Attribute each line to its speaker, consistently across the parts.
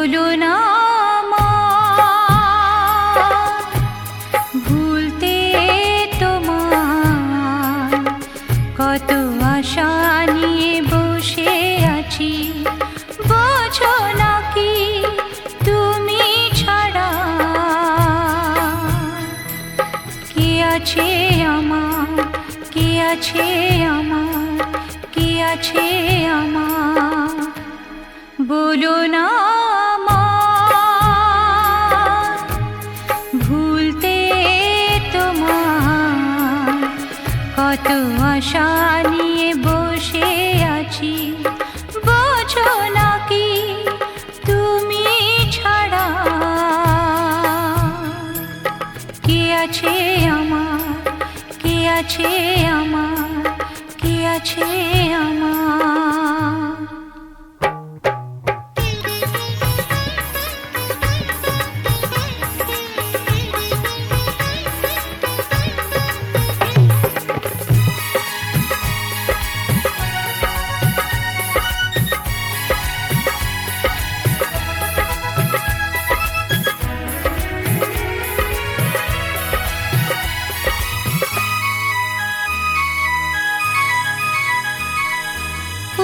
Speaker 1: বলো না মা, ভুলতে তোমার কত আশা নিয়ে বসে আছি। বোঝো নাকি তুমি ছাড়া কে আছে আমার, কে আছে আমার, কে আছে আমার? বলো না মা, ভুলতে তোমার কত আশা নিয়ে বসে আছি। বোঝো নাকি তুমি ছাড়া কে আছে আমার, কে আছে আমার, কে আছে আমার?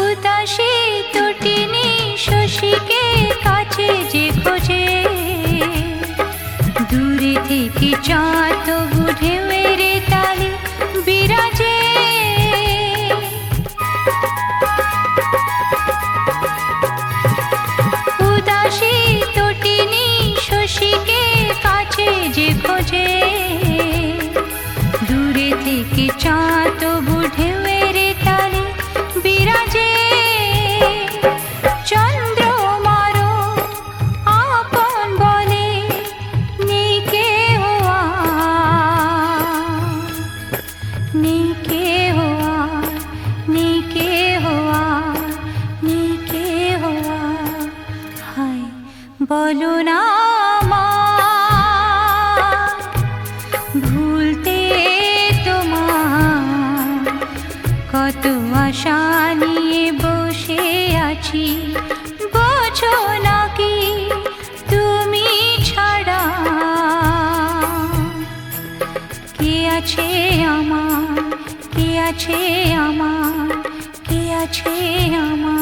Speaker 1: উদাসী তটিনী শশীকে কাছে যে খোঁজে, দূরে থেকে চাঁদ তবু ঢেউয়ের তালে বিরাজে। উদাসী তটিনী শশীকে কাছে যে খোঁজে, দূরে থেকে চাঁদ তবু ঢেউয়ের তালে বিরাজে। চন্দ্রমারো আপন বলে নেই কেহ আর, নেই কেহ আর, নেই কেহ আর, নেই কেহ আর। হায় বলো না মা, ভুলতে তোমার কত আশা নিয়ে বসে আছি। বোঝো নাকি তুমি ছাড়া কে আছে আমার, কে আছে আমার, কে আছে আমার?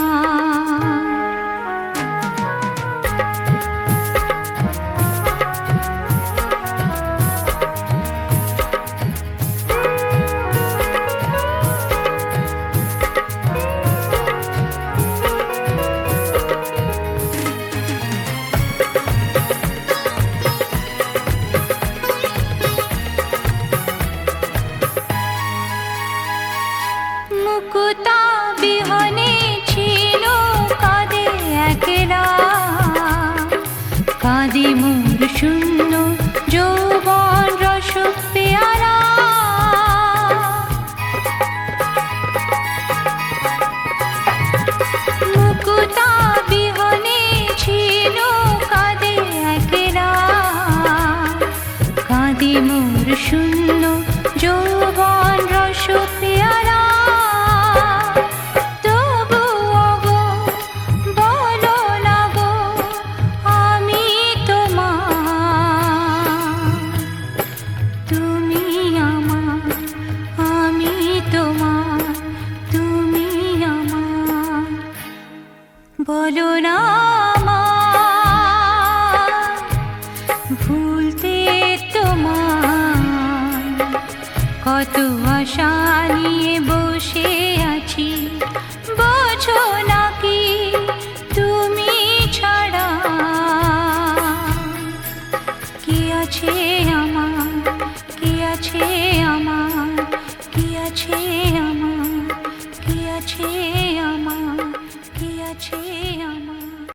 Speaker 1: মুকুতা বিহনে ছিল কাঁদে একলা, কাঁদে মোর শূন্য যৌবন রস পেয়ালা। মুকুতা বিহনে ছিল কাঁদে একলা, কাঁদে মোর শূন্য যৌবন রস পেয়ালা। বলো না মা, ভুলতে তোমার কত আশা নিয়ে বসে আছি। বোঝো নাকি তুমি ছাড়া কে আছে আমার, কে আছে আমার, কে আছে আমার, কে আছে আমার, কে আছে আমার?